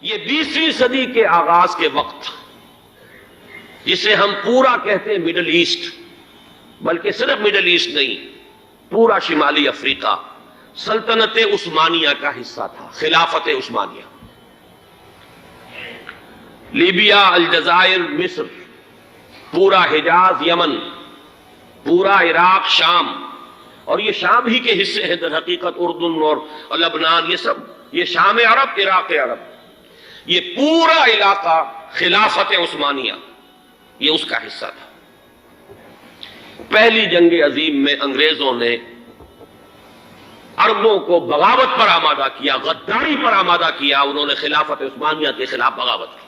یہ 20ویں صدی کے آغاز کے وقت جسے ہم پورا کہتے ہیں مڈل ایسٹ، بلکہ صرف مڈل ایسٹ نہیں، پورا شمالی افریقہ سلطنت عثمانیہ کا حصہ تھا، خلافت عثمانیہ۔ لیبیا، الجزائر، مصر، پورا حجاز، یمن، پورا عراق، شام، اور یہ شام ہی کے حصے ہیں در حقیقت اردن اور لبنان، یہ سب یہ شام عرب، عراق عرب، یہ پورا علاقہ خلافت عثمانیہ یہ اس کا حصہ تھا۔ پہلی جنگ عظیم میں انگریزوں نے عربوں کو بغاوت پر آمادہ کیا، غداری پر آمادہ کیا، انہوں نے خلافت عثمانیہ کے خلاف بغاوت کی،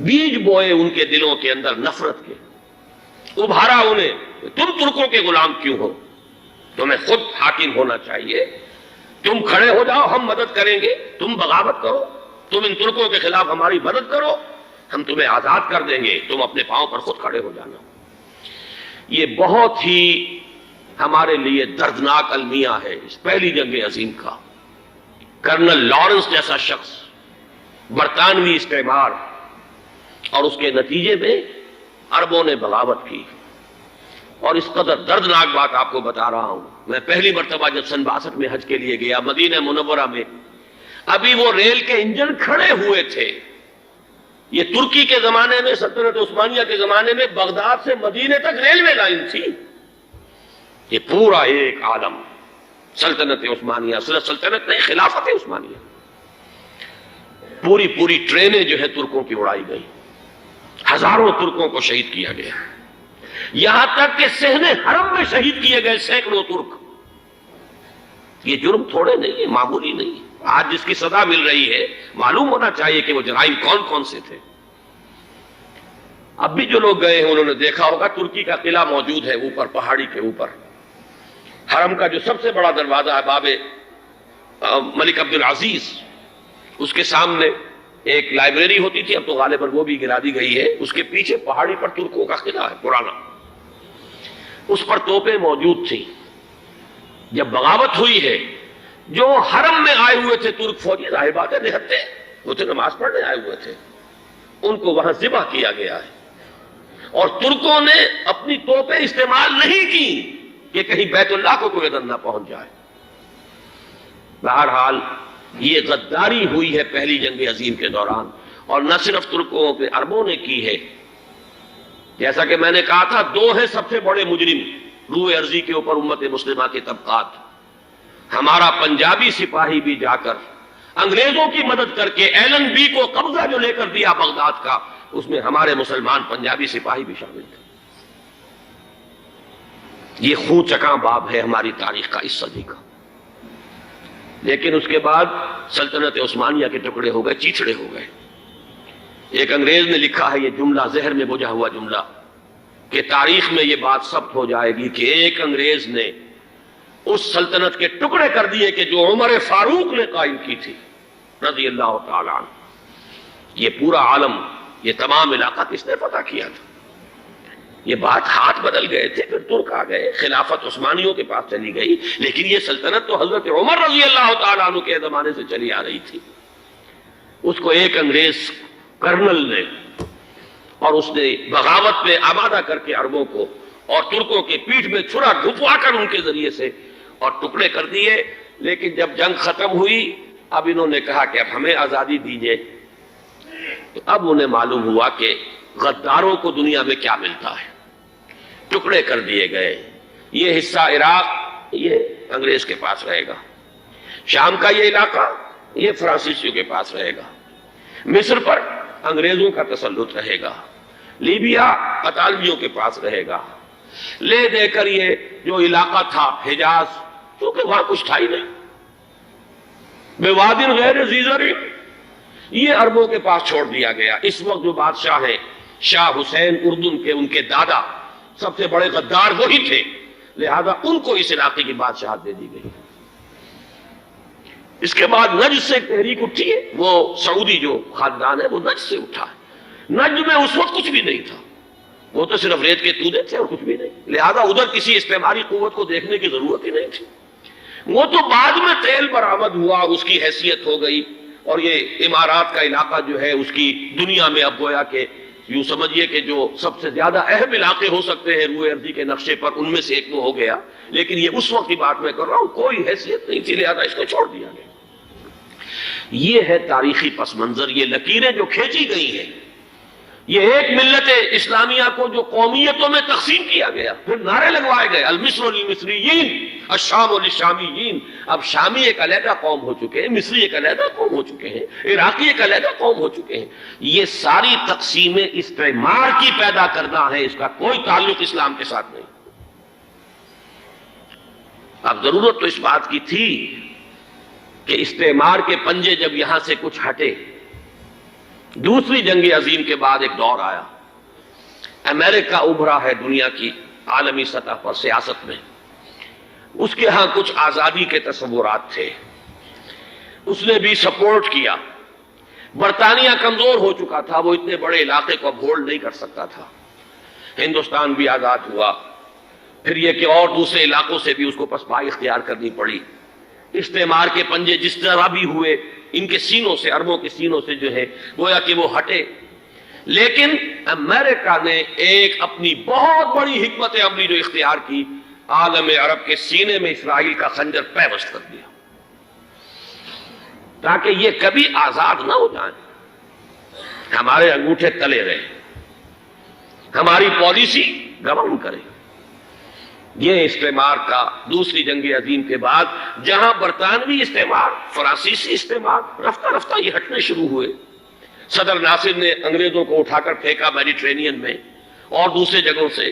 بیج بوئے ان کے دلوں کے اندر نفرت کے، ابھارا انہیں تم ترکوں کے غلام کیوں ہو، تمہیں خود حاکم ہونا چاہیے، تم کھڑے ہو جاؤ ہم مدد کریں گے، تم بغاوت کرو، تم ان ترکوں کے خلاف ہماری مدد کرو، ہم تمہیں آزاد کر دیں گے، تم اپنے پاؤں پر خود کھڑے ہو جانا۔ یہ بہت ہی ہمارے لیے دردناک المیہ ہے اس پہلی جنگ عظیم کا۔ کرنل لارنس جیسا شخص، برطانوی استعمار، اور اس کے نتیجے میں عربوں نے بغاوت کی۔ اور اس قدر دردناک بات آپ کو بتا رہا ہوں، میں پہلی مرتبہ جب سن 62 میں حج کے لیے گیا مدینہ منورہ میں، ابھی وہ ریل کے انجن کھڑے ہوئے تھے۔ یہ ترکی کے زمانے میں، سلطنت عثمانیہ کے زمانے میں بغداد سے مدینہ تک ریلوے لائن تھی۔ یہ پورا ایک عالم سلطنت عثمانیہ، صرف سلطنت نہیں، خلافت عثمانیہ، پوری ٹرینیں جو ہے ترکوں کی اڑائی گئی، ہزاروں ترکوں کو شہید کیا گیا، یہاں تک کہ صحن حرم میں شہید کیے گئے سینکڑوں ترک۔ یہ جرم تھوڑے نہیں ہے، معمولی نہیں ہے۔ آج جس کی سزا مل رہی ہے، معلوم ہونا چاہیے کہ وہ جرائم کون کون سے تھے۔ اب بھی جو لوگ گئے ہیں انہوں نے دیکھا ہوگا ترکی کا قلعہ موجود ہے اوپر پہاڑی کے اوپر، حرم کا جو سب سے بڑا دروازہ ہے باب ملک عبد العزیز، اس کے سامنے ایک لائبریری ہوتی تھی، اب تو غالباً وہ بھی گرا دی گئی ہے، اس کے پیچھے پہاڑی پر ترکوں کا قلعہ ہے پرانا، اس پر توپیں موجود تھیں۔ جب بغاوت ہوئی ہے، جو حرم میں آئے ہوئے تھے ترک فوجی، ظاہر بات ہے نہتے، وہ تو نماز پڑھنے آئے ہوئے تھے، ان کو وہاں ذبح کیا گیا ہے، اور ترکوں نے اپنی توپیں استعمال نہیں کی کہ کہیں بیت اللہ کو کوئی اذر نہ پہنچ جائے۔ بہرحال یہ غداری ہوئی ہے پہلی جنگ عظیم کے دوران، اور نہ صرف ترکوں کے، عربوں نے کی ہے۔ جیسا کہ میں نے کہا تھا، دو ہیں سب سے بڑے مجرم روئے ارضی کے اوپر امت مسلمہ کے طبقات۔ ہمارا پنجابی سپاہی بھی جا کر انگریزوں کی مدد کر کے ایلن بی کو قبضہ جو لے کر دیا بغداد کا، اس میں ہمارے مسلمان پنجابی سپاہی بھی شامل تھے۔ یہ خون چکاں باب ہے ہماری تاریخ کا اس صدی کا۔ لیکن اس کے بعد سلطنت عثمانیہ کے ٹکڑے ہو گئے، چیچڑے ہو گئے۔ ایک انگریز نے لکھا ہے یہ جملہ، زہر میں بجھا ہوا جملہ، کہ تاریخ میں یہ بات ثبت ہو جائے گی کہ ایک انگریز نے اس سلطنت کے ٹکڑے کر دیے کہ جو عمر فاروق نے قائم کی تھی رضی اللہ تعالی عنہ۔ یہ پورا عالم، یہ تمام علاقہ کس نے فتح کیا تھا؟ یہ بات ہاتھ بدل گئے تھے، پھر ترک آ گئے، خلافت عثمانیوں کے پاس چلی گئی، لیکن یہ سلطنت تو حضرت عمر رضی اللہ تعالیٰ عنہ کے زمانے سے چلی آ رہی تھی۔ اس کو ایک انگریز کرنل نے، اور اس نے بغاوت میں آمادہ کر کے عربوں کو اور ترکوں کے پیٹھ میں چھرا گھپوا کر ان کے ذریعے سے اور ٹکڑے کر دیے۔ لیکن جب جنگ ختم ہوئی، اب انہوں نے کہا کہ اب ہمیں آزادی دیجیے، تو اب انہیں معلوم ہوا کہ غداروں کو دنیا میں کیا ملتا ہے۔ ٹکڑے کر دیے گئے۔ یہ حصہ عراق یہ انگریز کے پاس رہے گا، شام کا یہ علاقہ یہ فرانسیسیوں کے پاس رہے گا، مصر پر انگریزوں کا تسلط رہے گا، لیبیا اطالویوں کے پاس رہے گا، لے دے کر یہ جو علاقہ تھا حجاز، کیونکہ وہاں کچھ تھا ہی نہیں، بوادٍ غیر ذی زرع، یہ عربوں کے پاس چھوڑ دیا گیا۔ اس وقت جو بادشاہ ہیں شاہ حسین اردن کے، ان کے دادا سب سے بڑے غدار وہی تھے، لہذا ان کو اس علاقے کی بادشاہت دے دی گئی۔ اس کے بعد نجد سے ایک تحریک اٹھی ہے، وہ سعودی جو خاندان ہے وہ نجد سے اٹھا ہے۔ نجد میں اس وقت کچھ بھی نہیں تھا، وہ تو صرف ریت کے تودے تھے اور کچھ بھی نہیں، لہذا ادھر کسی استعماری قوت کو دیکھنے کی ضرورت ہی نہیں تھی۔ وہ تو بعد میں تیل برآمد ہوا، اس کی حیثیت ہو گئی، اور یہ امارات کا علاقہ جو ہے اس کی دنیا میں اب گویا کہ یوں سمجھیے کہ جو سب سے زیادہ اہم علاقے ہو سکتے ہیں روئے ارضی کے نقشے پر، ان میں سے ایک وہ ہو گیا. لیکن یہ اس وقت کی بات میں کر رہا ہوں، کوئی حیثیت نہیں تھی، لہذا اس کو چھوڑ دیا گیا. یہ ہے تاریخی پس منظر، یہ لکیریں جو کھینچی گئی ہیں. یہ ایک ملت اسلامیہ کو جو قومیتوں میں تقسیم کیا گیا، پھر نعرے لگوائے گئے المصر للمصریین الشام للشامیین. اب شامی ایک علیحدہ قوم ہو چکے ہیں، مصری ایک علیحدہ قوم ہو چکے ہیں، عراقی ایک علیحدہ قوم ہو چکے ہیں. یہ ساری تقسیمیں استعمار کی پیدا کرنا ہے، اس کا کوئی تعلق اسلام کے ساتھ نہیں. اب ضرورت تو اس بات کی تھی کہ استعمار کے پنجے جب یہاں سے کچھ ہٹے، دوسری جنگ عظیم کے بعد ایک دور آیا، امریکہ ابھرا ہے دنیا کی عالمی سطح پر سیاست میں. اس کے ہاں کچھ آزادی کے تصورات تھے، اس نے بھی سپورٹ کیا. برطانیہ کمزور ہو چکا تھا، وہ اتنے بڑے علاقے کو ہولڈ نہیں کر سکتا تھا. ہندوستان بھی آزاد ہوا، پھر یہ کہ اور دوسرے علاقوں سے بھی اس کو پسپائی اختیار کرنی پڑی. استعمار کے پنجے جس طرح بھی ہوئے، ان کے سینوں سے، عربوں کے سینوں سے جو ہے گویا کہ وہ ہٹے. لیکن امریکہ نے ایک اپنی بہت بڑی حکمت عملی جو اختیار کی، عالم عرب کے سینے میں اسرائیل کا خنجر پیوست کر دیا تاکہ یہ کبھی آزاد نہ ہو جائیں، ہمارے انگوٹھے تلے رہے، ہماری پالیسی گورن کرے. یہ استعمار کا دوسری جنگ عظیم کے بعد جہاں برطانوی استعمار، فرانسیسی استعمار رفتہ رفتہ یہ ہٹنے شروع ہوئے. صدر ناصر نے انگریزوں کو اٹھا کر پھینکا میڈیٹرینین میں اور دوسرے جگہوں سے.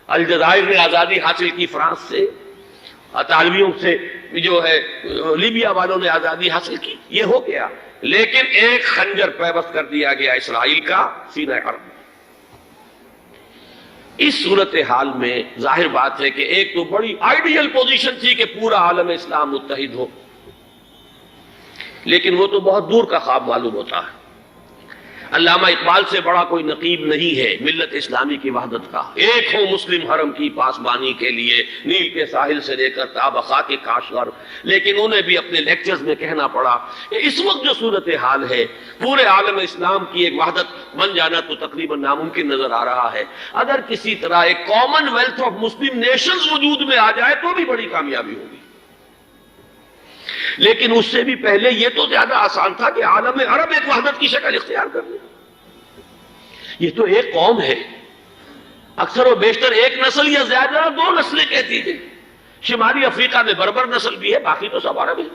الجزائر نے آزادی حاصل کی فرانس سے، اطالویوں سے جو ہے لیبیا والوں نے آزادی حاصل کی. یہ ہو گیا، لیکن ایک خنجر پیوست کر دیا گیا اسرائیل کا سینہ عرب. اس صورتحال میں ظاہر بات ہے کہ ایک تو بڑی آئیڈیل پوزیشن تھی کہ پورا عالم اسلام متحد ہو، لیکن وہ تو بہت دور کا خواب معلوم ہوتا ہے. علامہ اقبال سے بڑا کوئی نقیب نہیں ہے ملت اسلامی کی وحدت کا. ایک ہو مسلم حرم کی پاسبانی کے لیے، نیل کے ساحل سے لے کر تا بخا کے کاشغر. لیکن انہیں بھی اپنے لیکچرز میں کہنا پڑا کہ اس وقت جو صورتحال ہے، پورے عالم اسلام کی ایک وحدت بن جانا تو تقریباً ناممکن نظر آ رہا ہے. اگر کسی طرح ایک common wealth of Muslim nations وجود میں آ جائے تو بھی بڑی کامیابی ہوگی. لیکن اس سے بھی پہلے یہ تو زیادہ آسان تھا کہ عالم عرب ایک وحدت کی شکل اختیار کر لے. یہ تو ایک قوم ہے، اکثر و بیشتر ایک نسل یا زیادہ دو نسلیں کہتی تھی. شمالی افریقہ میں بربر نسل بھی ہے، باقی تو سب عرب ہے.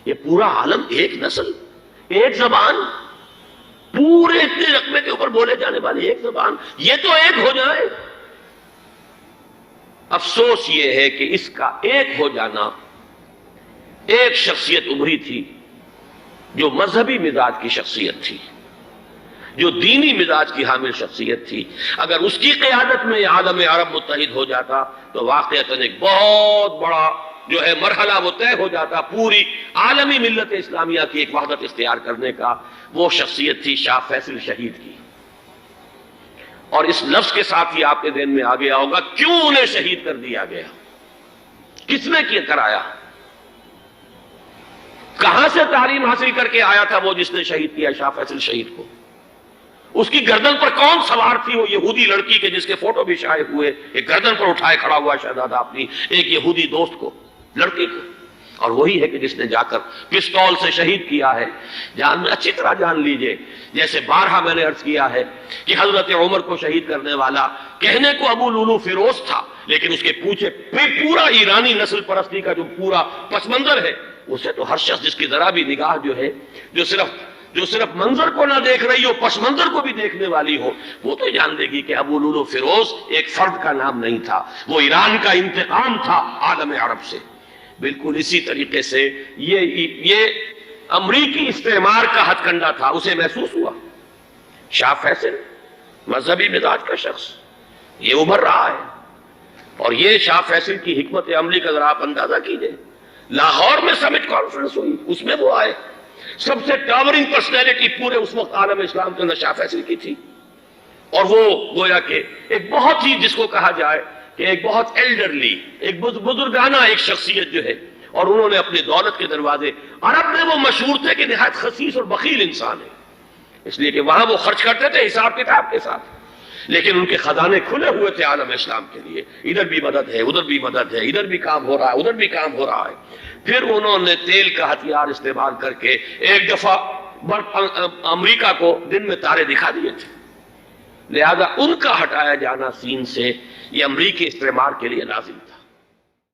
یہ پورا عالم ایک نسل، ایک زبان، پورے اتنے رقبے کے اوپر بولے جانے والی ایک زبان، یہ تو ایک ہو جائے. افسوس یہ ہے کہ اس کا ایک ہو جانا، ایک شخصیت ابھری تھی جو مذہبی مزاج کی شخصیت تھی، جو دینی مزاج کی حامل شخصیت تھی. اگر اس کی قیادت میں عالم عرب متحد ہو جاتا تو واقعتاً ایک بہت بڑا جو ہے مرحلہ وہ طے ہو جاتا پوری عالمی ملت اسلامیہ کی ایک وحدت اختیار کرنے کا. وہ شخصیت تھی شاہ فیصل شہید کی. اور اس لفظ کے ساتھ ہی آپ کے ذہن میں آ گیا ہوگا کیوں انہیں شہید کر دیا گیا، کس نے کیا کرایا، کہاں سے تعلیم حاصل کر کے آیا تھا وہ جس نے شہید کیا شاہ فیصل شہید کو. اس کی گردن پر کون سوار تھی، وہ یہودی لڑکی کے جس کے فوٹو بھی شائع ہوئے، ایک گردن پر اٹھائے کھڑا ہوا شہزادہ اپنی ایک یہودی دوست کو، لڑکی کو. اور وہی ہے کہ جس نے جا کر پستول سے شہید کیا ہے. جان میں اچھی طرح جان لیجئے، جیسے بارہا میں نے عرض کیا ہے کہ حضرت عمر کو شہید کرنے والا کہنے کو ابو لولو فیروز تھا، لیکن اس کے پیچھے پورا ایرانی نسل پرستی کا جو پورا پس منظر ہے، اسے تو ہر شخص جس کی ذرا بھی نگاہ جو ہے جو صرف منظر کو نہ دیکھ رہی ہو، پس منظر کو بھی دیکھنے والی ہو، وہ تو جان دے گی کہ ابو لولو فیروز ایک فرد کا نام نہیں تھا، وہ ایران کا انتقام تھا عالم عرب سے. بالکل اسی طریقے سے یہ امریکی استعمار کا ہتھ کنڈا تھا، اسے محسوس ہوا. شاہ فیصل مذہبی مزاج کا شخص یہ ابھر رہا ہے، اور یہ شاہ فیصل کی حکمت عملی کا ذرا آپ اندازہ کیجئے. لاہور میں سمٹ کانفرنس ہوئی، اس میں وہ آئے، سب سے ٹاورنگ پرسنالٹی پورے اس وقت عالم اسلام کے اندر شاہ فیصل کی تھی. اور وہ گویا کہ ایک بہت ہی جس کو کہا جائے کہ ایک بہت ایلڈرلی، ایک بزرگانہ ایک شخصیت جو ہے، اور انہوں نے اپنی دولت کے دروازے، عرب میں وہ مشہور تھے کہ نہایت خسیس اور بخیل انسان ہے، اس لیے کہ وہاں وہ خرچ کرتے تھے حساب کتاب کے ساتھ، لیکن ان کے خزانے کھلے ہوئے تھے عالم اسلام کے لیے، ادھر بھی مدد ہے، ادھر بھی مدد ہے، ادھر بھی کام ہو رہا ہے، ادھر بھی کام ہو رہا ہے۔ پھر انہوں نے تیل کا ہتھیار استعمال کر کے ایک دفعہ امریکہ کو دن میں تارے دکھا دیے تھے، لہذا ان کا ہٹایا جانا سین سے یہ امریکی استعمار کے لیے لازم تھا۔